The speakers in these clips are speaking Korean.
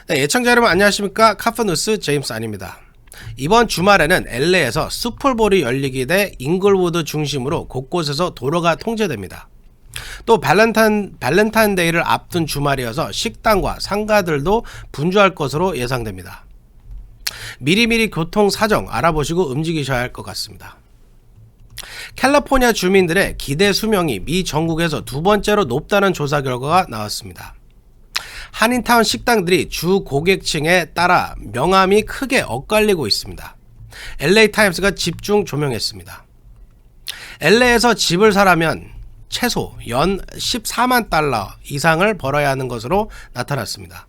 네, 예청자 여러분 안녕하십니까? 카프뉴스 제임스 안입니다. 이번 주말에는 LA에서 슈퍼볼이 열리게 돼 잉글우드 중심으로 곳곳에서 도로가 통제됩니다. 또 발렌타인데이를 앞둔 주말이어서 식당과 상가들도 분주할 것으로 예상됩니다. 미리미리 교통 사정 알아보시고 움직이셔야 할 것 같습니다. 캘리포니아 주민들의 기대 수명이 미 전국에서 두 번째로 높다는 조사 결과가 나왔습니다. 한인타운 식당들이 주 고객층에 따라 명암이 크게 엇갈리고 있습니다. LA타임스가 집중 조명했습니다. LA에서 집을 사려면 최소 연 14만 달러 이상을 벌어야 하는 것으로 나타났습니다.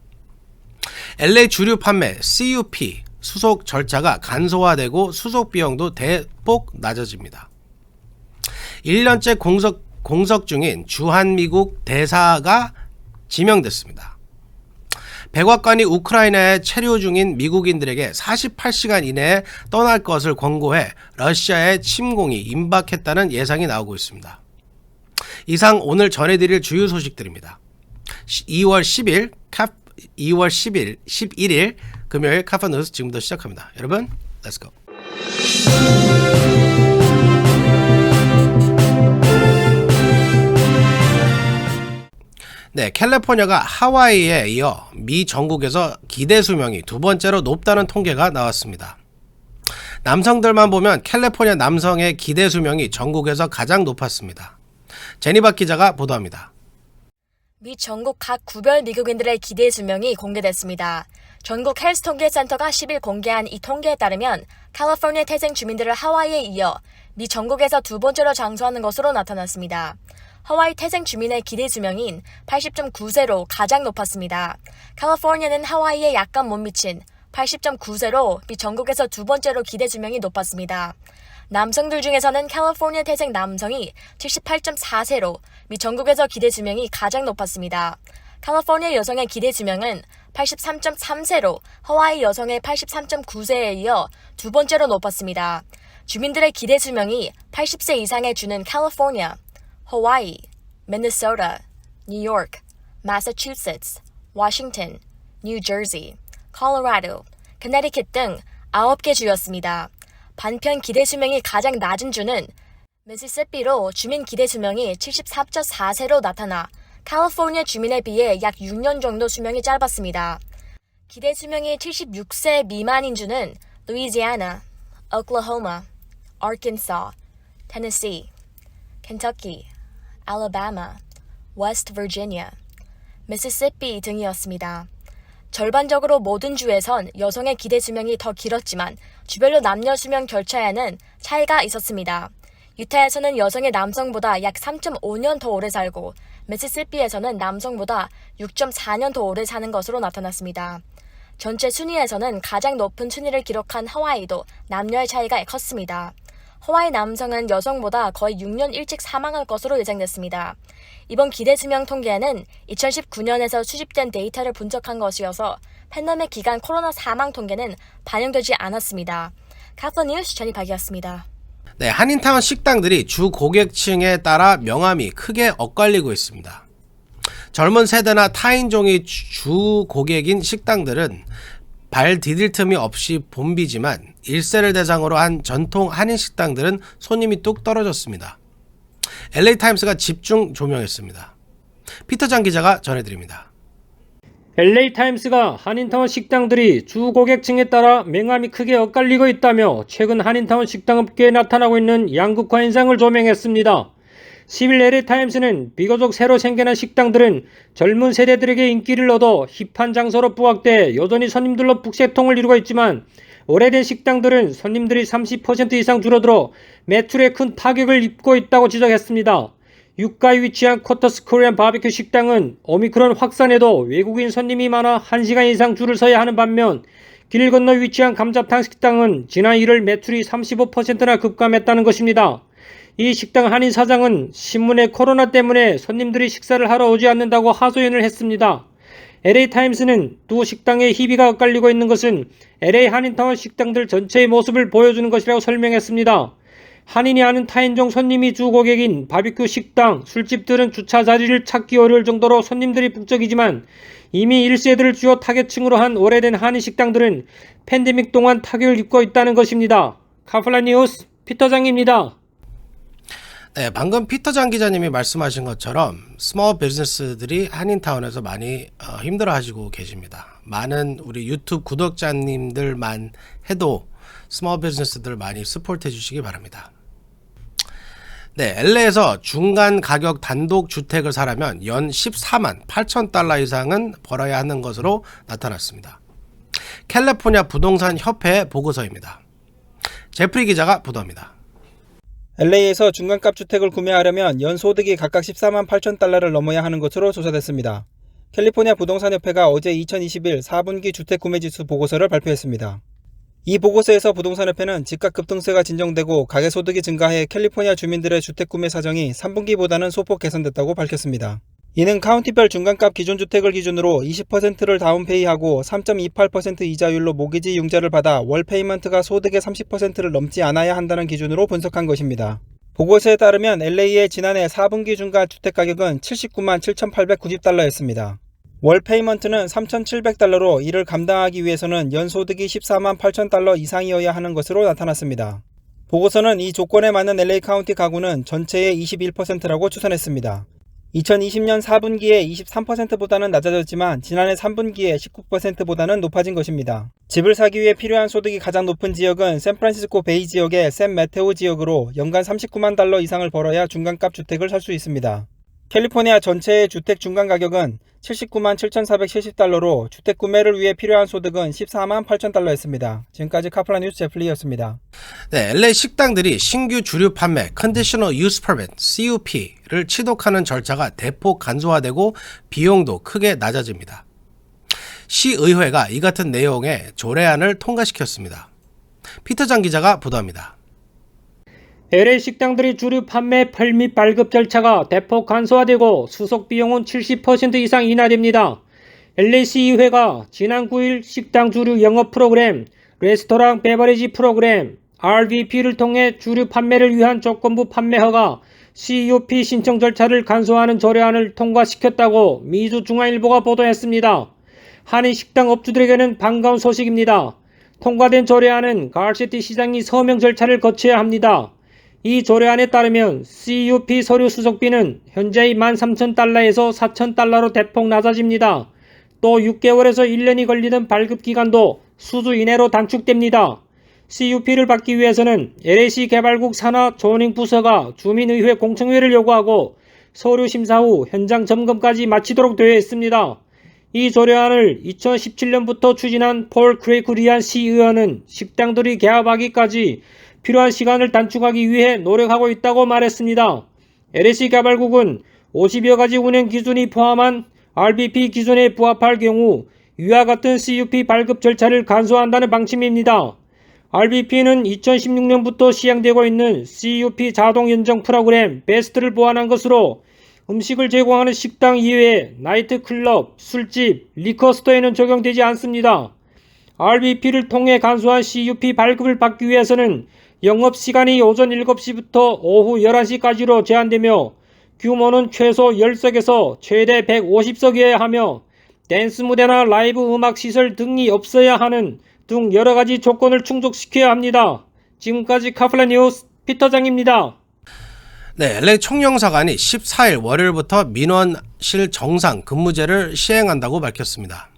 LA 주류 판매 CUP 수속 절차가 간소화되고 수속 비용도 대폭 낮아집니다. 1년째 공석 중인 주한미국 대사가 지명됐습니다. 백악관이 우크라이나에 체류 중인 미국인들에게 48시간 이내에 떠날 것을 권고해 러시아의 침공이 임박했다는 예상이 나오고 있습니다. 이상 오늘 전해드릴 주요 소식들입니다. 2월 11일 금요일 카프뉴스 지금부터 시작합니다. 여러분, Let's go. 네, 캘리포니아가 하와이에 이어 미 전국에서 기대 수명이 두 번째로 높다는 통계가 나왔습니다. 남성들만 보면 캘리포니아 남성의 기대 수명이 전국에서 가장 높았습니다. 제니박 기자가 보도합니다. 미 전국 각 구별 미국인들의 기대 수명이 공개됐습니다. 전국 헬스 통계센터가 10일 공개한 이 통계에 따르면 캘리포니아 태생 주민들을 하와이에 이어 미 전국에서 두 번째로 장수하는 것으로 나타났습니다. 하와이 태생 주민의 기대 수명인 80.9세로 가장 높았습니다. 캘리포니아는 하와이에 약간 못 미친 80.9세로 미 전국에서 두 번째로 기대 수명이 높았습니다. 남성들 중에서는 캘리포니아 태생 남성이 78.4세로 미 전국에서 기대 수명이 가장 높았습니다. 캘리포니아 여성의 기대 수명은 83.3세로 하와이 여성의 83.9세에 이어 두 번째로 높았습니다. 주민들의 기대 수명이 80세 이상의 주는 캘리포니아, 하와이, 미네소타, 뉴욕, 마사추세츠, 워싱턴, 뉴저지, 콜로라도, 커네티cut 등 9개 주였습니다. 반편 기대 수명이 가장 낮은 주는 미시시피로 주민 기대 수명이 74.4세로 나타나 캘리포니아 주민에 비해 약 6년 정도 수명이 짧았습니다. 기대 수명이 76세 미만인 주는 루이지애나, 오클라호마, 아르칸소, 테네시, 켄터키, 알라바마, 웨스트 버지니아, 미시시피 등이었습니다. 절반적으로 모든 주에선 여성의 기대 수명이 더 길었지만 주별로 남녀 수명 결차에는 차이가 있었습니다. 유타에서는 여성의 남성보다 약 3.5년 더 오래 살고 미시시피에서는 남성보다 6.4년 더 오래 사는 것으로 나타났습니다. 전체 순위에서는 가장 높은 순위를 기록한 하와이도 남녀의 차이가 컸습니다. 하와이 남성은 여성보다 거의 6년 일찍 사망할 것으로 예상됐습니다. 이번 기대 수명 통계에는 2019년에서 수집된 데이터를 분석한 것이어서 팬데믹 기간 코로나 사망 통계는 반영되지 않았습니다. 카프뉴스 전희박이었습니다. 네, 한인타운 식당들이 주 고객층에 따라 명암이 크게 엇갈리고 있습니다. 젊은 세대나 타인종이 주 고객인 식당들은 발 디딜 틈이 없이 봄비지만 1세를 대상으로 한 전통 한인 식당들은 손님이 뚝 떨어졌습니다. LA타임스가 집중 조명했습니다. 피터장 기자가 전해드립니다. LA타임스가 한인타운 식당들이 주 고객층에 따라 명암이 크게 엇갈리고 있다며 최근 한인타운 식당업계에 나타나고 있는 양극화 현상을 조명했습니다. 10일 LA타임스는 비교적 새로 생겨난 식당들은 젊은 세대들에게 인기를 얻어 힙한 장소로 부각돼 여전히 손님들로 북새통을 이루고 있지만 오래된 식당들은 손님들이 30% 이상 줄어들어 매출에 큰 타격을 입고 있다고 지적했습니다. 유가에 위치한 쿼터스 코리안 바비큐 식당은 오미크론 확산에도 외국인 손님이 많아 1시간 이상 줄을 서야 하는 반면 길 건너 위치한 감자탕 식당은 지난 1월 매출이 35%나 급감했다는 것입니다. 이 식당 한인 사장은 신문에 코로나 때문에 손님들이 식사를 하러 오지 않는다고 하소연을 했습니다. LA타임스는 두 식당의 희비가 엇갈리고 있는 것은 LA 한인타운 식당들 전체의 모습을 보여주는 것이라고 설명했습니다. 한인이 아는 타인종 손님이 주 고객인 바비큐 식당, 술집들은 주차 자리를 찾기 어려울 정도로 손님들이 북적이지만 이미 1세대를 주요 타겟층으로 한 오래된 한인 식당들은 팬데믹 동안 타격을 입고 있다는 것입니다. 카플라 뉴스 피터장입니다. 네, 방금 피터장 기자님이 말씀하신 것처럼 스몰 비즈니스들이 한인타운에서 많이 힘들어하시고 계십니다. 많은 우리 유튜브 구독자님들만 해도 스몰 비즈니스들 많이 서포트 해주시기 바랍니다. 네, LA에서 중간 가격 단독 주택을 사려면 연 14만 8천 달러 이상은 벌어야 하는 것으로 나타났습니다. 캘리포니아 부동산 협회 보고서입니다. 제프리 기자가 보도합니다. LA에서 중간값 주택을 구매하려면 연소득이 각각 14만 8천 달러를 넘어야 하는 것으로 조사됐습니다. 캘리포니아 부동산협회가 어제 2021 4분기 주택 구매지수 보고서를 발표했습니다. 이 보고서에서 부동산협회는 집값 급등세가 진정되고 가계소득이 증가해 캘리포니아 주민들의 주택 구매 사정이 3분기보다는 소폭 개선됐다고 밝혔습니다. 이는 카운티별 중간값 기존주택을 기준으로 20%를 다운페이하고 3.28% 이자율로 모기지 융자를 받아 월 페이먼트가 소득의 30%를 넘지 않아야 한다는 기준으로 분석한 것입니다. 보고서에 따르면 LA의 지난해 4분기 중간 주택가격은 79만 7,890달러였습니다. 월 페이먼트는 3,700달러로 이를 감당하기 위해서는 연소득이 14만 8천 달러 이상이어야 하는 것으로 나타났습니다. 보고서는 이 조건에 맞는 LA 카운티 가구는 전체의 21%라고 추산했습니다. 2020년 4분기에 23%보다는 낮아졌지만 지난해 3분기에 19%보다는 높아진 것입니다. 집을 사기 위해 필요한 소득이 가장 높은 지역은 샌프란시스코 베이 지역의 샌 메테오 지역으로 연간 39만 달러 이상을 벌어야 중간값 주택을 살 수 있습니다. 캘리포니아 전체의 주택 중간 가격은 79만 7,470달러로 주택 구매를 위해 필요한 소득은 14만 8천 달러였습니다. 지금까지 카플라 뉴스 제플리였습니다. 네, LA 식당들이 신규 주류 판매 Conditional Use Permit CUP를 취득하는 절차가 대폭 간소화되고 비용도 크게 낮아집니다. 시의회가 이 같은 내용의 조례안을 통과시켰습니다. 피터장 기자가 보도합니다. LA 식당들이 주류 판매 펄밋 발급 절차가 대폭 간소화되고 수속 비용은 70% 이상 인하됩니다. LA 시의회가 지난 9일 식당 주류 영업 프로그램, 레스토랑 베버리지 프로그램, RVP를 통해 주류 판매를 위한 조건부 판매 허가, CUP 신청 절차를 간소화하는 조례안을 통과시켰다고 미주중앙일보가 보도했습니다. 한인 식당 업주들에게는 반가운 소식입니다. 통과된 조례안은 가르시티 시장이 서명 절차를 거쳐야 합니다. 이 조례안에 따르면 CUP 서류 수속비는 현재의 13,000달러에서 4,000달러로 대폭 낮아집니다. 또 6개월에서 1년이 걸리는 발급기간도 수주 이내로 단축됩니다. CUP를 받기 위해서는 LA시 개발국 산하 조닝 부서가 주민의회 공청회를 요구하고 서류 심사 후 현장 점검까지 마치도록 되어 있습니다. 이 조례안을 2017년부터 추진한 폴 크레이쿠리안 시의원은 식당들이 개업하기까지 필요한 시간을 단축하기 위해 노력하고 있다고 말했습니다. LA시 개발국은 50여 가지 운영 기준이 포함한 RVP 기준에 부합할 경우 위와 같은 CUP 발급 절차를 간소화한다는 방침입니다. RVP는 2016년부터 시행되고 있는 CUP 자동 연정 프로그램 베스트를 보완한 것으로 음식을 제공하는 식당 이외에 나이트클럽, 술집, 리커스토어에는 적용되지 않습니다. RVP를 통해 간소한 CUP 발급을 받기 위해서는 영업시간이 오전 7시부터 오후 11시까지로 제한되며 규모는 최소 10석에서 최대 150석이어야 하며 댄스 무대나 라이브 음악 시설 등이 없어야 하는 등 여러가지 조건을 충족시켜야 합니다. 지금까지 카플라 뉴스 피터장입니다. 네, LA 총영사관이 14일 월요일부터 민원실 정상 근무제를 시행한다고 밝혔습니다.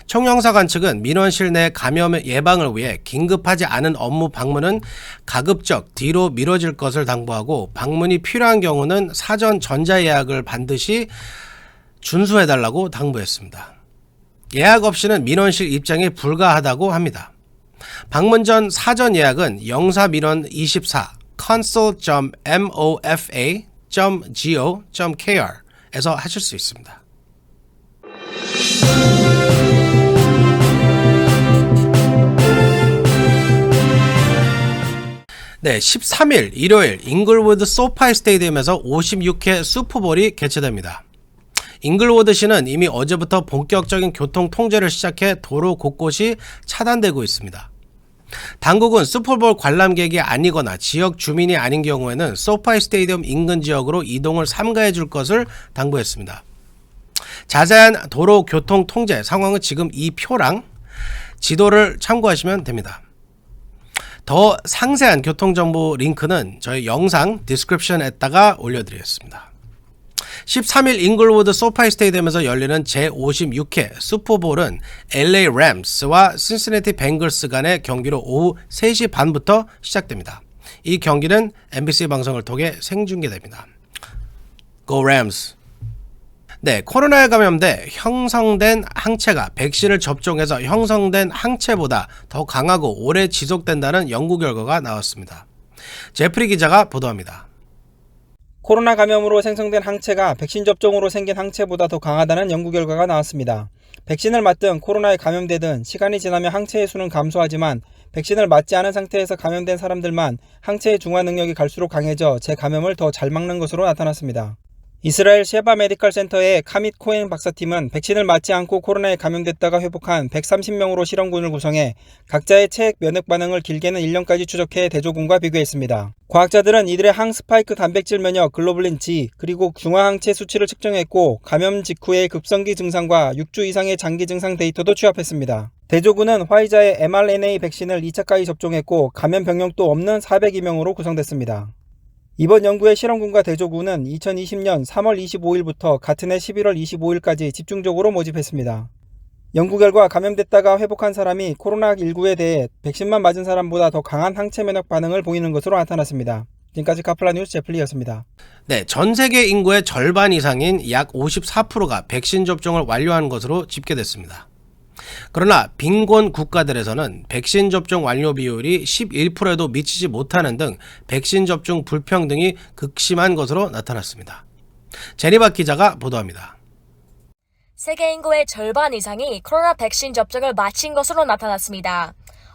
총영사관 측은 민원실 내 감염 예방을 위해 긴급하지 않은 업무 방문은 가급적 뒤로 미뤄질 것을 당부하고 방문이 필요한 경우는 사전 전자예약을 반드시 준수해달라고 당부했습니다. 예약 없이는 민원실 입장이 불가하다고 합니다. 방문 전 사전 예약은 영사민원24 console.mofa.go.kr에서 하실 수 있습니다. 네, 13일 일요일 잉글우드 소파이 스테디움에서 56회 슈퍼볼이 개최됩니다. 잉글우드시는 이미 어제부터 본격적인 교통 통제를 시작해 도로 곳곳이 차단되고 있습니다. 당국은 슈퍼볼 관람객이 아니거나 지역 주민이 아닌 경우에는 소파이 스테디움 인근 지역으로 이동을 삼가해 줄 것을 당부했습니다. 자세한 도로 교통 통제 상황은 지금 이 표랑 지도를 참고하시면 됩니다. 더 상세한 교통정보 링크는 저희 영상 디스크립션에다가 올려드리겠습니다. 13일 잉글우드 소파이 스테디움에서 열리는 제56회 슈퍼볼은 LA 램스와 신시내티 벵글스 간의 경기로 오후 3시 반부터 시작됩니다. 이 경기는 NBC 방송을 통해 생중계됩니다. Go Rams! 네, 코로나에 감염돼 형성된 항체가 백신을 접종해서 형성된 항체보다 더 강하고 오래 지속된다는 연구 결과가 나왔습니다. 제프리 기자가 보도합니다. 코로나 감염으로 생성된 항체가 백신 접종으로 생긴 항체보다 더 강하다는 연구 결과가 나왔습니다. 백신을 맞든 코로나에 감염되든 시간이 지나면 항체의 수는 감소하지만 백신을 맞지 않은 상태에서 감염된 사람들만 항체의 중화 능력이 갈수록 강해져 재감염을 더 잘 막는 것으로 나타났습니다. 이스라엘 셰바 메디컬 센터의 카밋 코엔 박사팀은 백신을 맞지 않고 코로나에 감염됐다가 회복한 130명으로 실험군을 구성해 각자의 체액 면역 반응을 길게는 1년까지 추적해 대조군과 비교했습니다. 과학자들은 이들의 항스파이크 단백질 면역 글로불린 G 그리고 중화항체 수치를 측정했고 감염 직후의 급성기 증상과 6주 이상의 장기 증상 데이터도 취합했습니다. 대조군은 화이자의 mRNA 백신을 2차까지 접종했고 감염 병력도 없는 402명으로 구성됐습니다. 이번 연구의 실험군과 대조군은 2020년 3월 25일부터 같은 해 11월 25일까지 집중적으로 모집했습니다. 연구 결과 감염됐다가 회복한 사람이 코로나19에 대해 백신만 맞은 사람보다 더 강한 항체 면역 반응을 보이는 것으로 나타났습니다. 지금까지 카플라 뉴스 제플리였습니다. 네, 전 세계 인구의 절반 이상인 약 54%가 백신 접종을 완료한 것으로 집계됐습니다. 그러나 빈곤 국가들에서는 백신 접종 완료 비율이 11%에도 미치지 못하는 등 백신 접종 불평등이 극심한 것으로 나타났습니다. 제니박 기자가 보도합니다. 세계 인구의 절반 이상이 코로나 백신 접종을 마친 것으로 나타났습니다.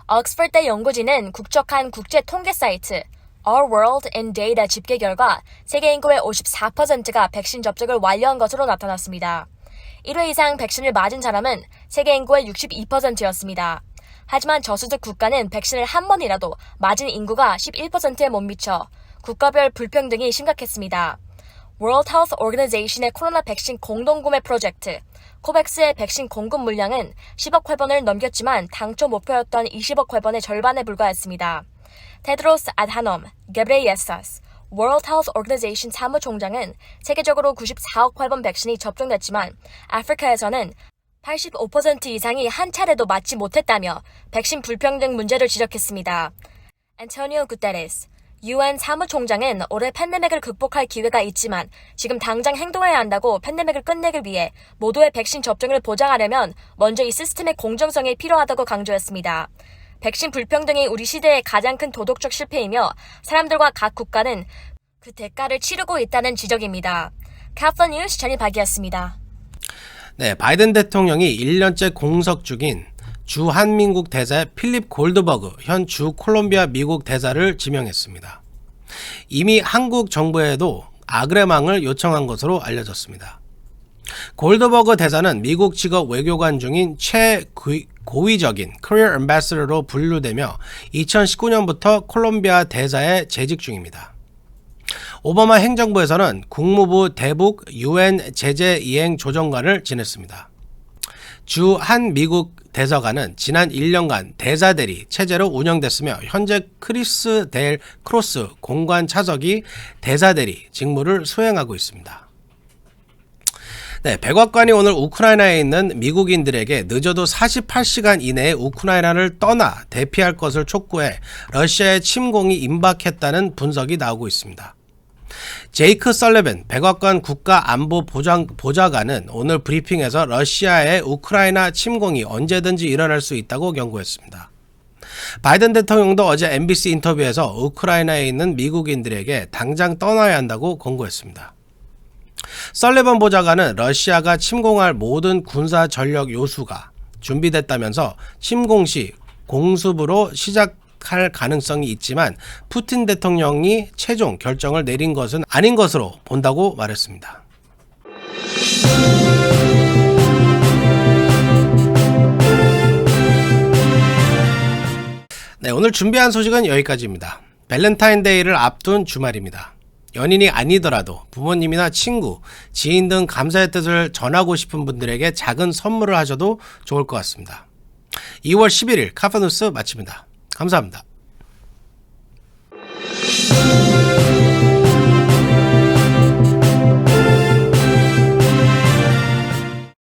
옥스퍼드 연구진은 국적한 국제 통계 사이트 Our World in Data 집계 결과 세계 인구의 54%가 백신 접종을 완료한 것으로 나타났습니다. 1회 이상 백신을 맞은 사람은 세계 인구의 62%였습니다. 하지만 저수득 국가는 백신을 한 번이라도 맞은 인구가 11%에 못 미쳐 국가별 불평등이 심각했습니다. World Health Organization의 코로나 백신 공동구매 프로젝트 코백스의 백신 공급 물량은 10억 회번을 넘겼지만 당초 목표였던 20억 회번의 절반에 불과했습니다. 테드로스 아드하놈 게브레예서스 World Health Organization 사무총장은 세계적으로 94억 회번 백신이 접종됐지만 아프리카에서는 85% 이상이 한 차례도 맞지 못했다며 백신 불평등 문제를 지적했습니다. 안토니오 구테레스 UN 사무총장은 올해 팬데믹을 극복할 기회가 있지만 지금 당장 행동해야 한다고 팬데믹을 끝내기 위해 모두의 백신 접종을 보장하려면 먼저 이 시스템의 공정성이 필요하다고 강조했습니다. 백신 불평등이 우리 시대의 가장 큰 도덕적 실패이며 사람들과 각 국가는 그 대가를 치르고 있다는 지적입니다. 카플라 뉴스 전희박이었습니다. 네, 바이든 대통령이 1년째 공석 중인 주한민국 대사 필립 골드버그 현 주 콜롬비아 미국 대사를 지명했습니다. 이미 한국 정부에도 아그레망을 요청한 것으로 알려졌습니다. 골드버그 대사는 미국 직업 외교관 중인 최고위적인 Career Ambassador로 분류되며 2019년부터 콜롬비아 대사에 재직 중입니다. 오바마 행정부에서는 국무부 대북 UN 제재 이행 조정관을 지냈습니다. 주한 미국 대사관은 지난 1년간 대사대리 체제로 운영됐으며 현재 크리스 델 크로스 공관 차석이 대사대리 직무를 수행하고 있습니다. 네, 백악관이 오늘 우크라이나에 있는 미국인들에게 늦어도 48시간 이내에 우크라이나를 떠나 대피할 것을 촉구해 러시아의 침공이 임박했다는 분석이 나오고 있습니다. 제이크 설리번 백악관 국가안보보좌관은 오늘 브리핑에서 러시아의 우크라이나 침공이 언제든지 일어날 수 있다고 경고했습니다. 바이든 대통령도 어제 MBC 인터뷰에서 우크라이나에 있는 미국인들에게 당장 떠나야 한다고 권고했습니다. 설리번 보좌관은 러시아가 침공할 모든 군사 전력 요소가 준비됐다면서 침공 시 공습으로 시작할 가능성이 있지만 푸틴 대통령이 최종 결정을 내린 것은 아닌 것으로 본다고 말했습니다. 네, 오늘 준비한 소식은 여기까지입니다. 발렌타인데이를 앞둔 주말입니다. 연인이 아니더라도 부모님이나 친구, 지인 등 감사의 뜻을 전하고 싶은 분들에게 작은 선물을 하셔도 좋을 것 같습니다. 2월 11일 카페뉴스 마칩니다. 감사합니다.